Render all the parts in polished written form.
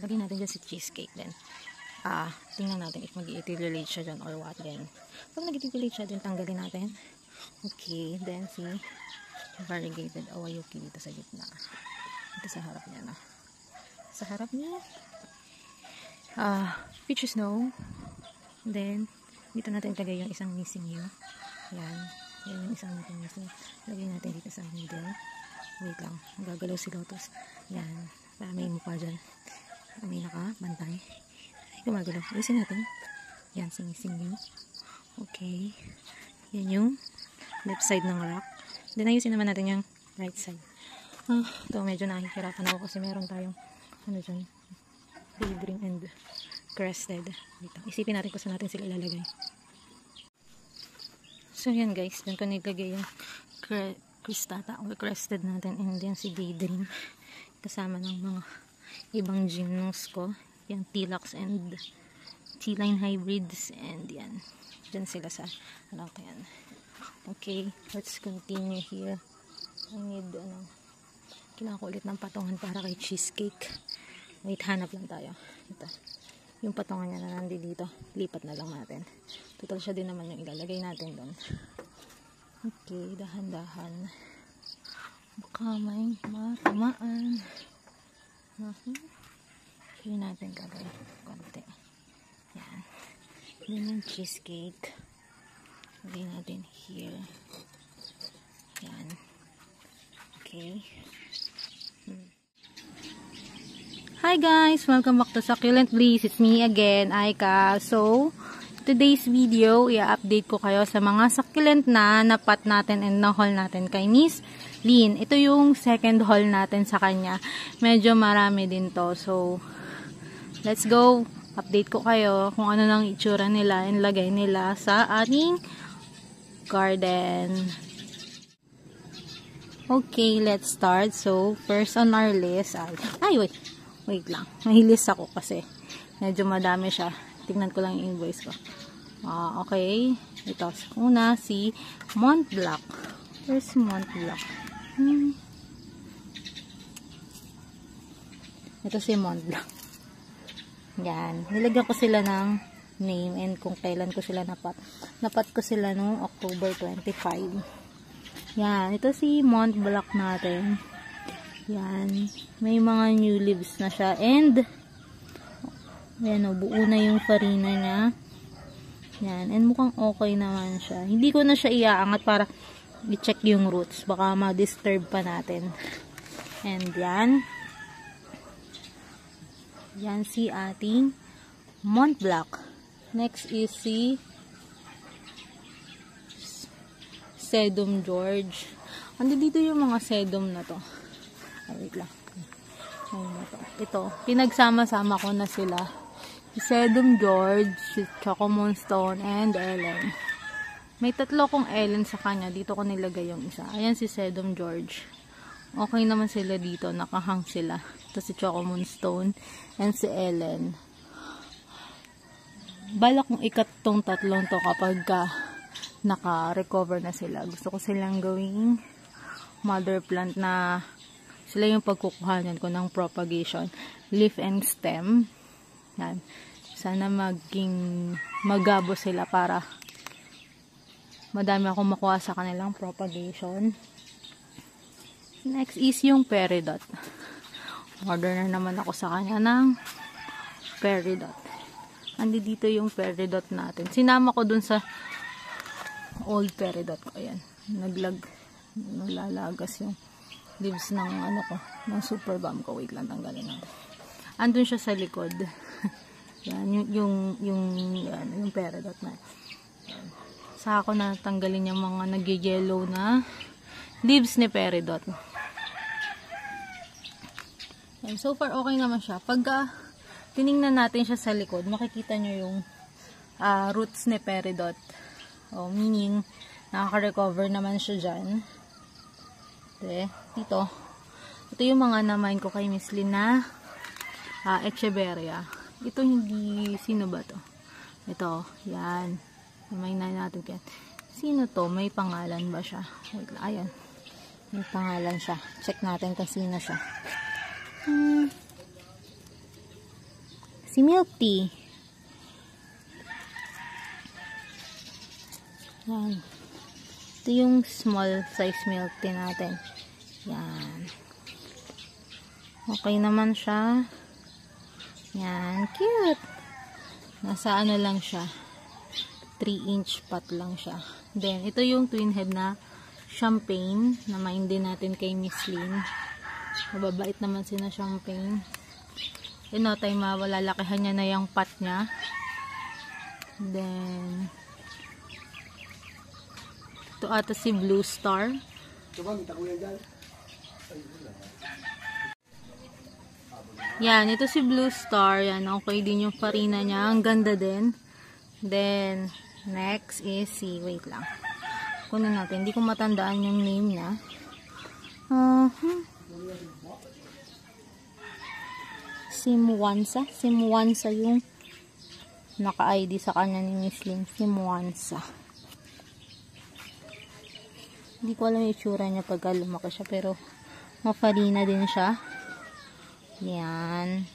Lagyan natin dyan si cheesecake din. Tingnan natin if mag-i-iterulate siya dyan or what then. Pag nag-iterulate siya din, tanggalin natin. Okay, then si variegated awayuki dito sa gitna. Dito sa harap niya, no? Sa harap niya, peach snow. Then, dito natin ilagay yung isang missing you. Yan. Yan yung isang missing. Lagay natin dito sa middle. Wait lang. Magagalaw si Lotus. Yan. Para may mukha dyan. May nakabantay. Ay, gumagalaw. Ayusin natin. Yan, si missing you. Okay. Yan yung left side ng rock. Then, ayusin naman natin yung right side. Ito, medyo nakikirapan ako kasi meron tayong ano dyan, daydream and crested. Dito. Isipin natin kung saan natin sila ilalagay. So, yan guys. Doon ko nilagay yung cristata or crested natin and then si daydream. Kasama ng mga ibang gymnos ko. Yan, T-Lux and T-Line hybrids and yan. Diyan sila sa ano ko yan. Okay, let's continue here. I need kailangan ko ulit ng patungan para kay cheesecake. Wait, hanap lang tayo. Ito. Yung patungan niya na nandito dito. Lipat na lang natin. Total siya din naman yung ilalagay natin doon. Okay, dahan-dahan. Baka may matamaan. Here natin kagay. Konti. Yan. Then yung cheesecake. Lagay natin here. Yan. Okay. Hi guys! Welcome back to Succulent Bliss. It's me again, Aika. So, today's video, i-update ko kayo sa mga succulent na napat natin and na-haul natin kay Miss Lynn. Ito yung second haul natin sa kanya. Medyo marami din to. So, let's go. Update ko kayo kung ano nang itsura nila and lagay nila sa ating garden. Okay, let's start. So, first on our list wait lang. Mahilis ako kasi medyo madami siya. Tingnan ko lang yung invoice ko. Okay. Ito. Una, si Mont Blanc. Where's Mont Blanc? Ito si Mont Blanc. Yan. Nilagyan ko sila ng name and kung kailan ko sila napat. Napat ko sila noong October 25. Yan. Ito si Mont Blanc natin. Yan. May mga new leaves na siya. And, ayan o, buo na yung farina niya. Yan. And mukhang okay naman siya. Hindi ko na siya iaangat para i-check yung roots. Baka ma-disturb pa natin. And yan. Yan si ating Mont Blanc. Next is si Sedum George. Ando dito yung mga sedum na to. Wait lang. Ito, pinagsama-sama ko na sila. Si Sedum George, si Choco Moonstone, and Ellen. May tatlo kong Ellen sa kanya. Dito ko nilagay yung isa. Ayan si Sedum George. Okay naman sila dito. Nakahang sila. Ito si Choco Moonstone and si Ellen. Balak kong ikat tong tatlong to kapag naka-recover na sila. Gusto ko silang gawing mother plant na sila yung pagkukuhanan ko ng propagation, leaf and stem. Yan. Sana maging magabo sila para madami akong makuha sa kanilang propagation. Next is yung peridot. Order na naman ako sa kanya ng peridot. Andi dito yung peridot natin. Sinama ko dun sa old peridot ko. Ayan. Naglalagas yung leaves ng ng super balm ko. Wait lang, tanggalin natin. Andun siya sa likod. Yan, yung peridot na. Saka ako na tanggalin yung mga nag-yellow na leaves ni peridot. Yan, so far okay naman siya. Pagka tiningnan natin siya sa likod, makikita nyo yung roots ni peridot. Meaning, nakaka-recover naman siya dyan. Dito. Ito yung mga namain ko kay Miss Lynn na Echeveria. Ito hindi, sino ba to? Ito, yan. Namain na natin yan. Sino to? May pangalan ba siya? Wait lang, ayan. May pangalan siya. Check natin kung sino siya. si Milk Tea. Yan. Ito yung small size milk tea natin. Yan. Okay naman siya. Yan. Cute. Nasa ano lang siya. 3-inch pot lang siya. Then, ito yung twin head na champagne. Namain din natin kay Miss Lynn. Mababait naman si na champagne. In no time, malalakihan niya na yung pot niya. Then, ito ata si Blue Star. Yan, ito si Blue Star. Yan, okay din yung farina niya. Ang ganda din. Then, next is si, wait lang. Kunin natin. Hindi ko matandaan yung name niya. Simwansa. Simwansa yung naka-ID sa kanya ni Miss Lynn. Simwansa. Hindi ko alam yung itsura niya pagka lumaki siya, pero mafarina din siya. Yan.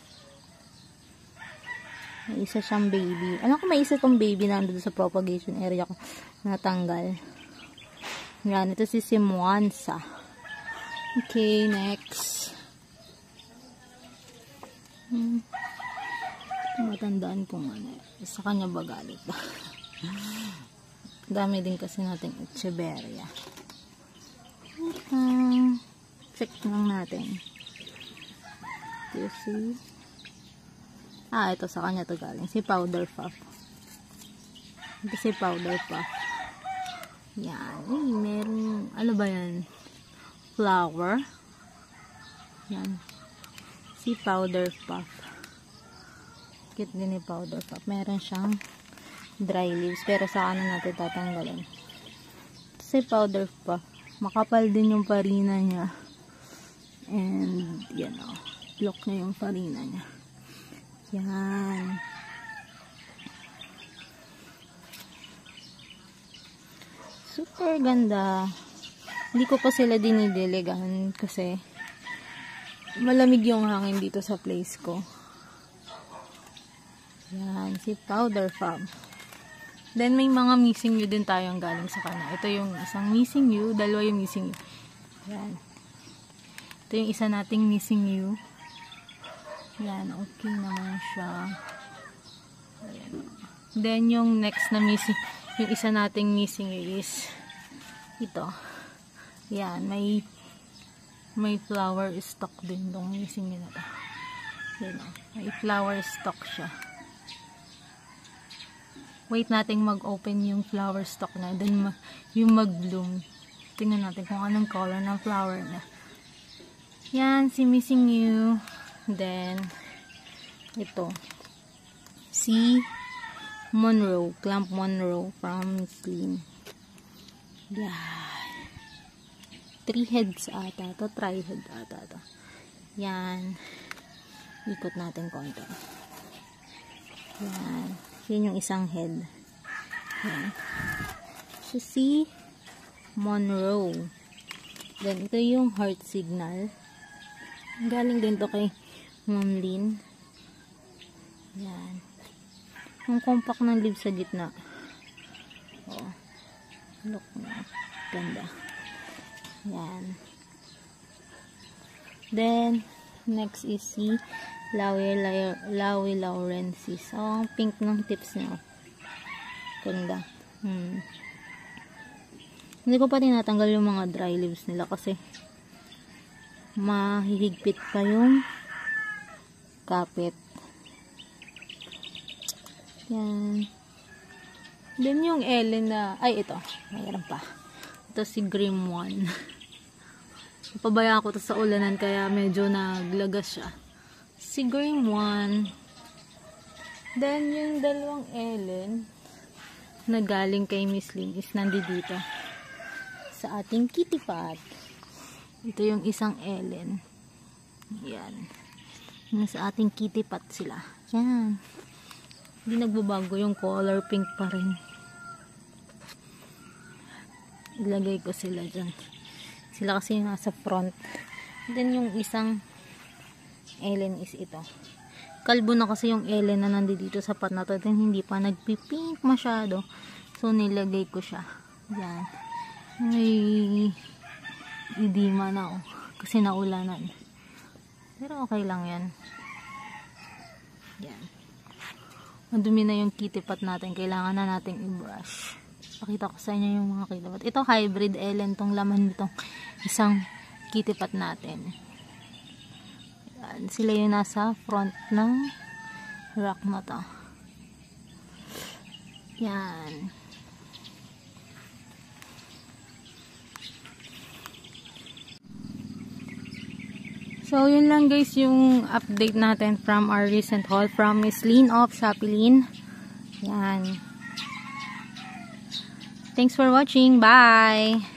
May isa siyang baby. Alam ko may isa tong baby na nandun sa propagation area ko natanggal. Yan. Ito si Simwansa. Okay, next. Matandaan kung ano. Sa kanya ba galit ba? Dami din kasi natin Echeveria. Check lang natin. You see? Ito sa kanya to galing. Si Powder Puff. Ito si Powder Puff. Yan. Meron, ano ba yan? Flower. Yan. Si Powder Puff. Cute din ni Powder Puff. Meron siyang dry leaves. Pero sa kanan natin tatanggalin. Ito si Powder Puff. Makapal din yung farina niya. And, yan o. Lock na yung farina niya. Yan. Super ganda. Hindi ko pa sila dinidiligan kasi malamig yung hangin dito sa place ko. Yan. Si Powder Puff. Then, may mga missing you din tayong galing sa kanya. Ito yung isang missing you. Dalawa yung missing you. Yan. Ito yung isa nating missing you. Yan. Okay naman siya. Ayan. Then, yung next na missing, yung isa nating missing you is ito. Yan. May flower stock din itong missing you na ito. Yan. May flower stock siya. Wait natin mag-open yung flower stock na. Then, yung mag-bloom. Tingnan natin kung anong color ng flower na. Yan, si Missing You. Then, ito. Si Monroe. Clamp Monroe from Miss Lynn. Yan. 3 heads ata. Ito, tri-head ata. Ito. Yan. Ikot natin konti. Yan. Yun yung isang head. Yan. So, si Monroe. Then, ito yung heart signal. Galing din to kay Ma'am Lynn. Yan. Ang compact ng leaves sa gitna. Oh. Look na. Ganda. Yan. Then, next is si Lawi Laurensis. Oh, ang pink ng tips niya. Ganda. Hindi ko pa tinatanggal yung mga dry leaves nila kasi mahihigpit pa yung kapit. Yan. Then yung Ellen na, ay ito, mayroon pa. Ito si Grim One. Pabayaan ko to sa ulanan kaya medyo naglagas siya. Si Grim One. Then yung dalawang Ellen na galing kay Miss Lynn is nandito sa ating kitty pot. Ito yung isang Ellen. Yan. Sa ating kitty pot sila. Yan. Hindi nagbabago yung color, pink pa rin. Ilagay ko sila dyan. Sila kasi nasa front. Then yung isang Ellen is ito. kalbo na kasi yung Ellen na nandito sa pot na to. Then, hindi pa nagpipink masyado. So, nilagay ko siya. Yan. May idima na oh. Kasi naulanan. Pero okay lang yan. Yan. Madumi na yung kitty pot natin. Kailangan na nating i-brush. Pakita ko sa inyo yung mga kitty pot. Ito hybrid Ellen tong laman nitong isang kitty pot natin. Yan. Sila yung nasa front ng rack na to. Yan. So, yun lang guys yung update natin from our recent haul from Miss Lynn of Shopee. Yan. Thanks for watching. Bye!